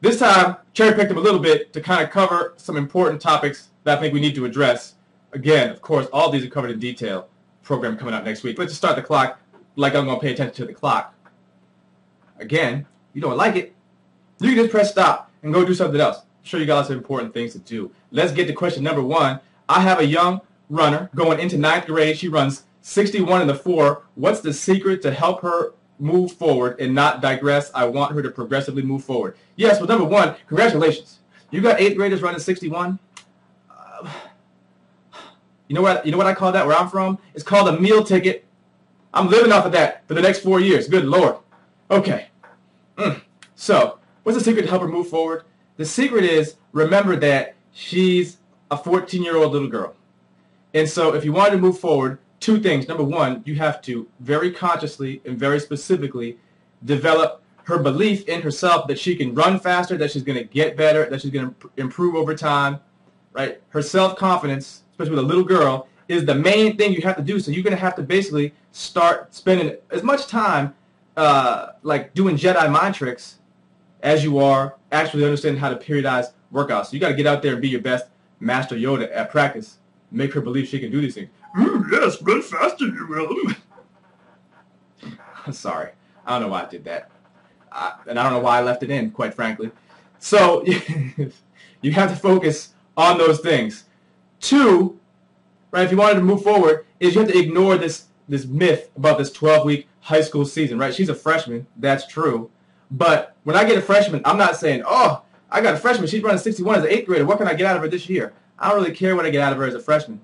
This time, cherry-picked them a little bit to kind of cover some important topics that I think we need to address. Again, of course, all these are covered in detail. Program coming out next week. Let's just start the clock like I'm going to pay attention to the clock. Again, you don't like it, you can just press stop and go do something else. I'm sure you got lots of important things to do. Let's get to question number 1. I have a young runner going into 9th grade. She runs 61 in the 4. What's the secret to help her move forward and not digress? I want her to progressively move forward. Yes, well, number 1, congratulations. You got 8th graders running 61. You know what I call that where I'm from? It's called a meal ticket. I'm living off of that for the next 4 years. Good Lord. Okay. So, what's the secret to help her move forward? The secret is, remember that she's a 14-year-old little girl. And so if you want to move forward, 2 things. Number 1, you have to very consciously and very specifically develop her belief in herself that she can run faster, that she's going to get better, that she's going to improve over time. Right? Her self-confidence, especially with a little girl, is the main thing you have to do. So you're going to have to basically start spending as much time like doing Jedi mind tricks as you are actually understanding how to periodize workouts. So you got to get out there and be your best Master Yoda at practice. Make her believe she can do these things. Yes, run faster, you will. I'm sorry. I don't know why I did that. And I don't know why I left it in, quite frankly. So you have to focus on those things. 2, right, if you wanted to move forward, is you have to ignore this myth about this 12-week high school season, right? She's a freshman. That's true. But when I get a freshman, I'm not saying, oh, I got a freshman. She's running 61 as an 8th grader. What can I get out of her this year? I don't really care what I get out of her as a freshman.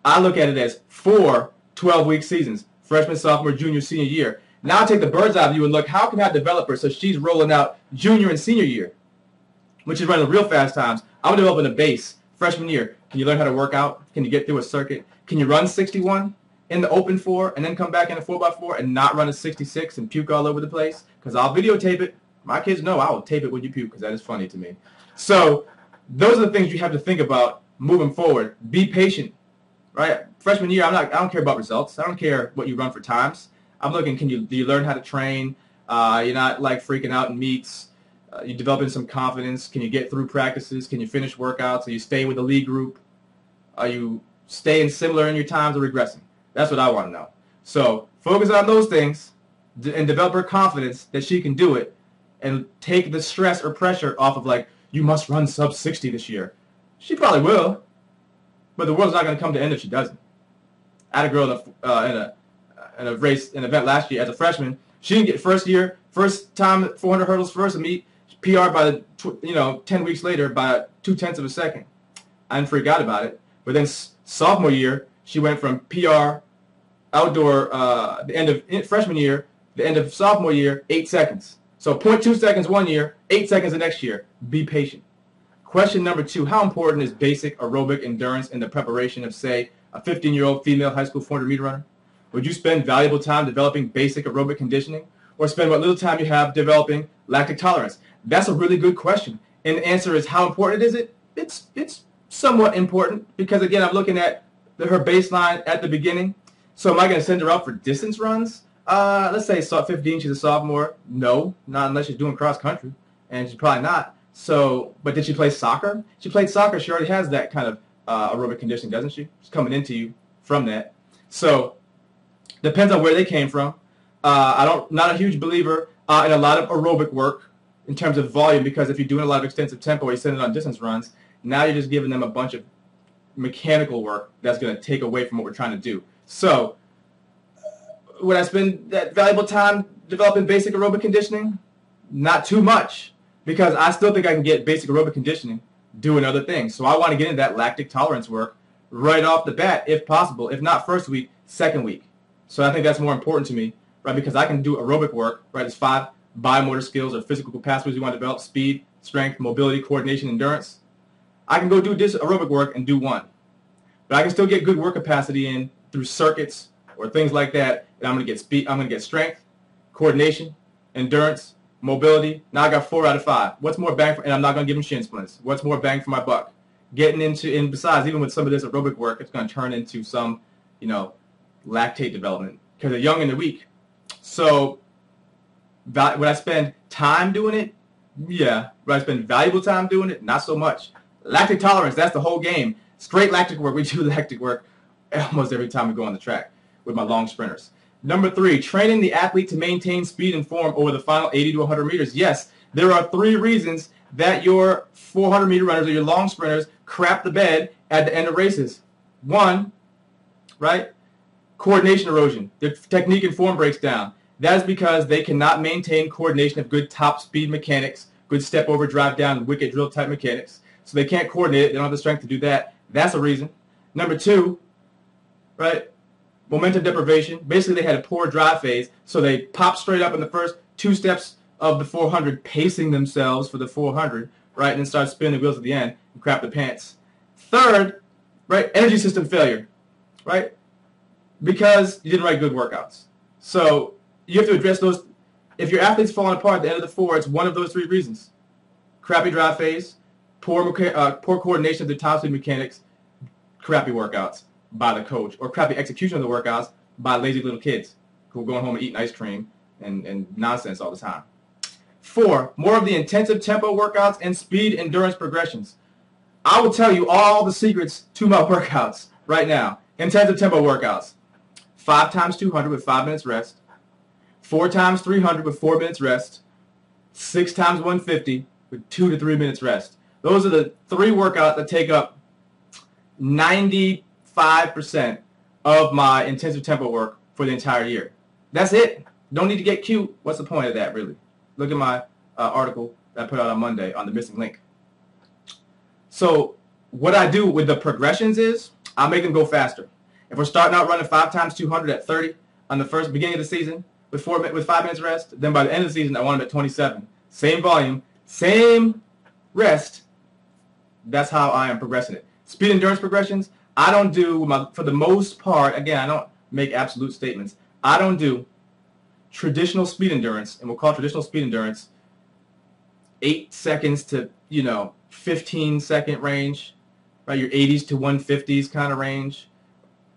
I look at it as 4 12-week seasons, freshman, sophomore, junior, senior year. Now I take the bird's eye view and look, how can I develop her so she's rolling out junior and senior year, which is running real fast times. I'm developing a base. Freshman year, can you learn how to work out? Can you get through a circuit? Can you run 61 in the open 4 and then come back in a 4x4 and not run a 66 and puke all over the place? Because I'll videotape it. My kids know I will tape it when you puke because that is funny to me. So those are the things you have to think about moving forward. Be patient, right? Freshman year, I don't care about results. I don't care what you run for times. I'm looking, do you learn how to train? You're not like freaking out in meets. You're developing some confidence. Can you get through practices? Can you finish workouts? Are you staying with the lead group? Are you staying similar in your times or regressing? That's what I want to know. So focus on those things and develop her confidence that she can do it and take the stress or pressure off of like, you must run sub 60 this year. She probably will, but the world's not going to come to an end if she doesn't. I had a girl in a race, an event last year as a freshman. She didn't get first time 400 hurdles first meet. PR by 10 weeks later by 0.2 of a second. I didn't freak out about it. But then sophomore year, she went from PR outdoor the end of freshman year, the end of sophomore year, 8 seconds. So 0.2 seconds one year, 8 seconds the next year. Be patient. Question number 2, how important is basic aerobic endurance in the preparation of, say, a 15-year-old female high school 400-meter runner? Would you spend valuable time developing basic aerobic conditioning or spend what little time you have developing lactic tolerance? That's a really good question. And the answer is, how important is it? It's somewhat important because, again, I'm looking at her baseline at the beginning. So am I going to send her out for distance runs? Let's say 15, she's a sophomore. No, not unless she's doing cross country, and she's probably not. So, but did she play soccer? She played soccer. She already has that kind of aerobic conditioning, doesn't she? She's coming into you from that. So depends on where they came from. Not a huge believer in a lot of aerobic work in terms of volume, because if you're doing a lot of extensive tempo or you send it on distance runs, now you're just giving them a bunch of mechanical work that's going to take away from what we're trying to do. So would I spend that valuable time developing basic aerobic conditioning? Not too much, because I still think I can get basic aerobic conditioning doing other things. So I want to get into that lactic tolerance work right off the bat, if possible. If not first week, second week. So I think that's more important to me, right? Because I can do aerobic work, right? It's 5 biomotor skills or physical capacities you want to develop: speed, strength, mobility, coordination, endurance. I can go do this aerobic work and do 1. But I can still get good work capacity in through circuits or things like that. And I'm going to get speed, I'm going to get strength, coordination, endurance, mobility. Now I got 4 out of 5. What's more bang for, and I'm not going to give them shin splints. What's more bang for my buck? Getting into, and besides, even with some of this aerobic work, it's going to turn into some, lactate development because they're young and they're weak. So would I spend time doing it? Yeah. Do I spend valuable time doing it? Not so much. Lactic tolerance, that's the whole game. Straight lactic work. We do lactic work almost every time we go on the track with my long sprinters. Number 3, training the athlete to maintain speed and form over the final 80 to 100 meters. Yes, there are 3 reasons that your 400-meter runners or your long sprinters crap the bed at the end of races. 1, right? Coordination erosion. Their technique and form breaks down. That is because they cannot maintain coordination of good top speed mechanics, good step over, drive down, wicket drill type mechanics. So they can't coordinate it. They don't have the strength to do that. That's a reason. Number 2, right? Momentum deprivation. Basically, they had a poor drive phase, so they pop straight up in the first 2 steps of the 400, pacing themselves for the 400, right, and then start spinning the wheels at the end and crap the pants. 3rd, right, energy system failure, right, because you didn't write good workouts. So you have to address those. If your athlete's falling apart at the end of the 4, it's one of those 3 reasons. Crappy drive phase, poor coordination of the top speed mechanics, crappy workouts by the coach, or crappy execution of the workouts by lazy little kids who are going home and eating ice cream and nonsense all the time. 4, more of the intensive tempo workouts and speed endurance progressions. I will tell you all the secrets to my workouts right now. Intensive tempo workouts. 5 times 200 with 5 minutes rest. 4 times 300 with 4 minutes rest. 6 times 150 with 2 to 3 minutes rest. Those are the 3 workouts that take up 95% of my intensive tempo work for the entire year. That's it. Don't need to get cute. What's the point of that, really? Look at my article that I put out on Monday on the missing link. So what I do with the progressions is I make them go faster. If we're starting out running 5 times 200 at 30 on the first beginning of the season with 5 minutes rest, then by the end of the season I want them at 27. Same volume, same rest. That's how I am progressing it. Speed endurance progressions, I don't do, for the most part, again, I don't make absolute statements. I don't do traditional speed endurance, and we'll call traditional speed endurance 8 seconds to, 15-second range, right? Your 80s to 150s kind of range,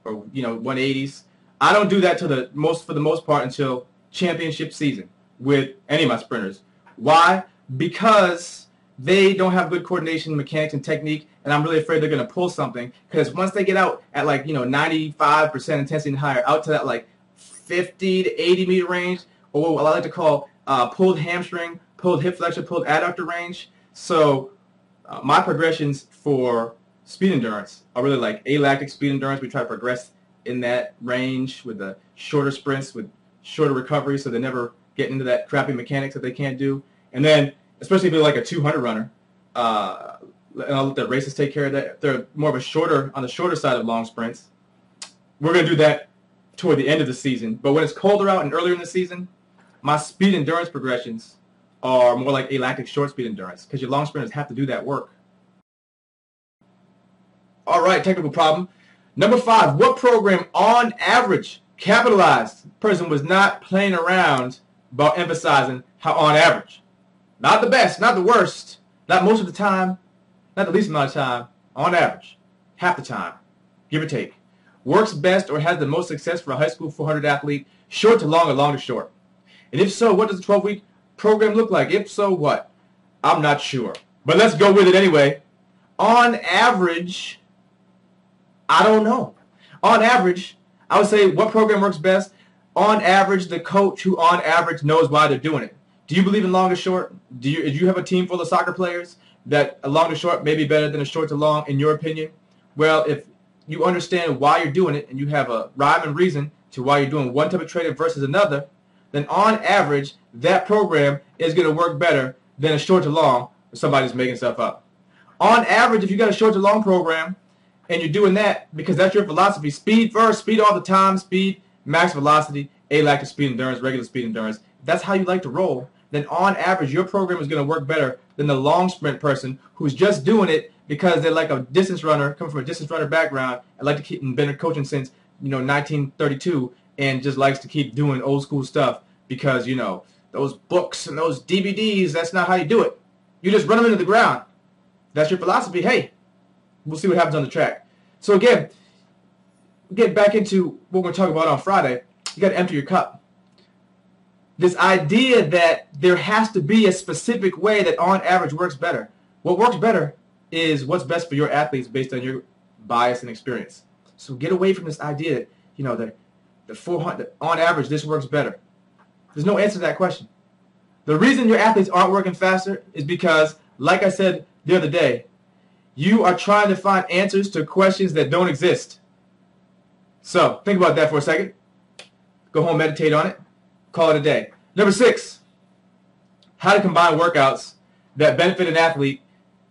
or 180s. I don't do that for the most part until championship season with any of my sprinters. Why? Because they don't have good coordination, mechanics, and technique, and I'm really afraid they're going to pull something, because once they get out at 95% intensity and higher, out to that 50 to 80 meter range, or what I like to call pulled hamstring, pulled hip flexor, pulled adductor range. So my progressions for speed endurance are really like alactic speed endurance. We try to progress in that range with the shorter sprints, with shorter recovery, so they never get into that crappy mechanics that they can't do. And then, especially if they're like a 200 runner, and I'll let the races take care of that. If they're more of on the shorter side of long sprints, we're going to do that toward the end of the season. But when it's colder out and earlier in the season, my speed endurance progressions are more like alactic short speed endurance, because your long sprinters have to do that work. All right, technical problem. Number 5, what program on average capitalized? The person was not playing around about emphasizing how on average. Not the best, not the worst, not most of the time, not the least amount of time, on average, half the time, give or take. Works best or has the most success for a high school 400 athlete, short to long or long to short? And if so, what does the 12-week program look like? If so, what? I'm not sure. But let's go with it anyway. On average, I don't know. On average, I would say what program works best? On average, the coach who on average knows why they're doing it. Do you believe in long to short? Do you have a team full of soccer players that a long to short may be better than a short to long, in your opinion? Well, if you understand why you're doing it and you have a rhyme and reason to why you're doing one type of training versus another, then on average, that program is going to work better than a short to long if somebody's making stuff up. On average, if you got a short to long program and you're doing that because that's your philosophy, speed first, speed all the time, speed, max velocity, alactic speed endurance, regular speed endurance, if that's how you like to roll, then on average, your program is going to work better than the long sprint person who's just doing it because they're like a distance runner, coming from a distance runner background, and like to keep been coaching since 1932, and just likes to keep doing old school stuff because those books and those DVDs. That's not how you do it. You just run them into the ground. That's your philosophy. Hey, we'll see what happens on the track. So again, get back into what we're talking about on Friday. You got to empty your cup. this idea that there has to be a specific way that on average works better. What works better is what's best for your athletes based on your bias and experience. So get away from this idea that, you know, the 400, on average, this works better. There's no answer to that question. The reason your athletes aren't working faster is because, like I said the other day, you are trying to find answers to questions that don't exist. So think about that for a second. Go home, meditate on it. Call it a day. Number 6, how to combine workouts that benefit an athlete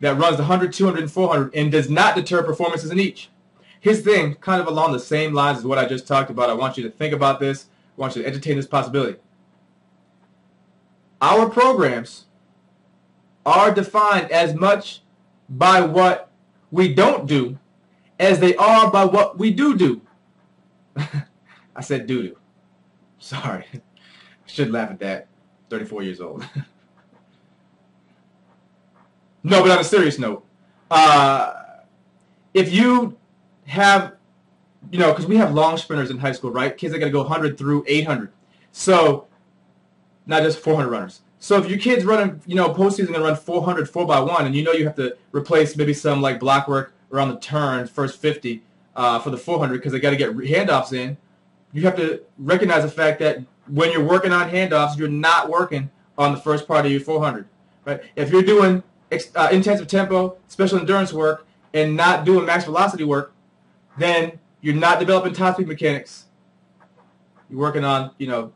that runs the 100, 200, and 400 and does not deter performances in each. Here's the thing, kind of along the same lines as what I just talked about. I want you to think about this. I want you to entertain this possibility. Our programs are defined as much by what we don't do as they are by what we do. I said do. Sorry. I should laugh at that. 34 years old. No, but on a serious note, if you have, you know, because we have long sprinters in high school, right? Kids that got to go 100 through 800. So, not just 400 runners. So if your kid's running, you know, postseason going to run 400 4x1, and you know you have to replace maybe some like block work around the turn, first 50 for the 400 because they got to get handoffs in, you have to recognize the fact that when you're working on handoffs, you're not working on the first part of your 400. Right? If you're doing intensive tempo, special endurance work, and not doing max velocity work, then you're not developing top speed mechanics. You're working on, you know,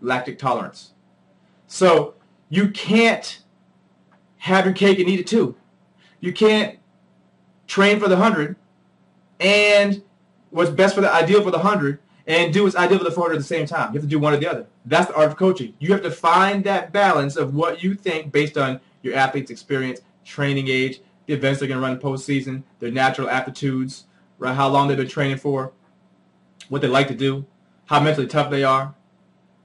lactic tolerance. So you can't have your cake and eat it too. You can't train for the 100 and what's best for the ideal for the 100 and do what's ideal for the 400 at the same time. You have to do one or the other. That's the art of coaching. You have to find that balance of what you think based on your athlete's experience, training age, the events they're going to run postseason, their natural aptitudes, right? How long they've been training for, what they like to do, how mentally tough they are,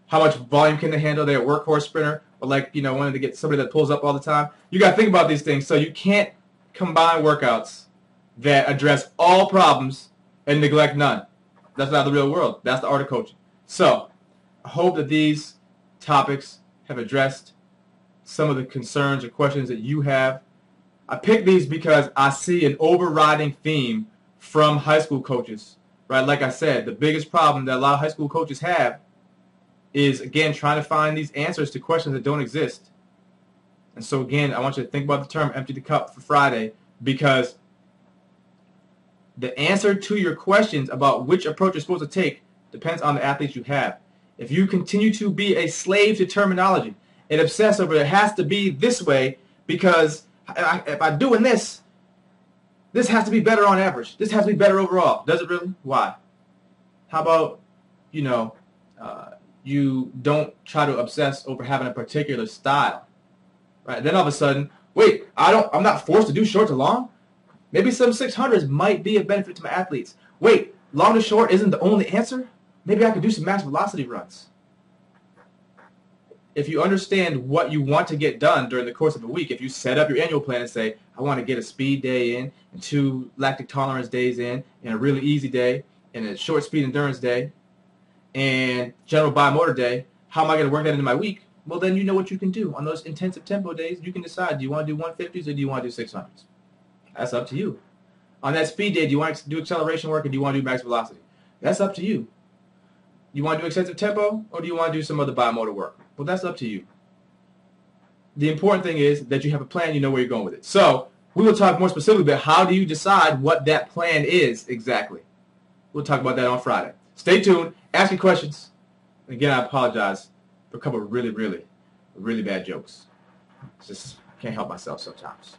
how much volume can they handle. They're a workhorse sprinter, or like, you know, wanting to get somebody that pulls up all the time. You got to think about these things. So you can't combine workouts that address all problems and neglect none. That's not the real world. That's the art of coaching. So I hope that these topics have addressed some of the concerns or questions that you have. I picked these because I see an overriding theme from high school coaches, right? Like I said, the biggest problem that a lot of high school coaches have is, again, trying to find these answers to questions that don't exist. And so, again, I want you to think about the term empty the cup for Friday, because the answer to your questions about which approach you're supposed to take depends on the athletes you have. If you continue to be a slave to terminology and obsess over it has to be this way because if I'm doing this, this has to be better on average. This has to be better overall. Does it really? Why? How about, you know, you don't try to obsess over having a particular style, right? Then all of a sudden, wait, I'm not forced to do short to long. Maybe some 600s might be a benefit to my athletes. Wait, long to short isn't the only answer. Maybe I could do some max velocity runs. If you understand what you want to get done during the course of a week, if you set up your annual plan and say, I want to get a speed day in, and 2 lactic tolerance days in, and a really easy day, and a short speed endurance day, and general biomotor day, how am I going to work that into my week? Well, then you know what you can do. On those intensive tempo days, you can decide, do you want to do 150s or do you want to do 600s? That's up to you. On that speed day, do you want to do acceleration work or do you want to do max velocity? That's up to you. You want to do extensive tempo or do you want to do some other biomotor work? Well, that's up to you. The important thing is that you have a plan, you know where you're going with it. So we will talk more specifically about how do you decide what that plan is exactly. We'll talk about that on Friday. Stay tuned. Ask me questions. Again, I apologize for a couple of really bad jokes. Just can't help myself sometimes.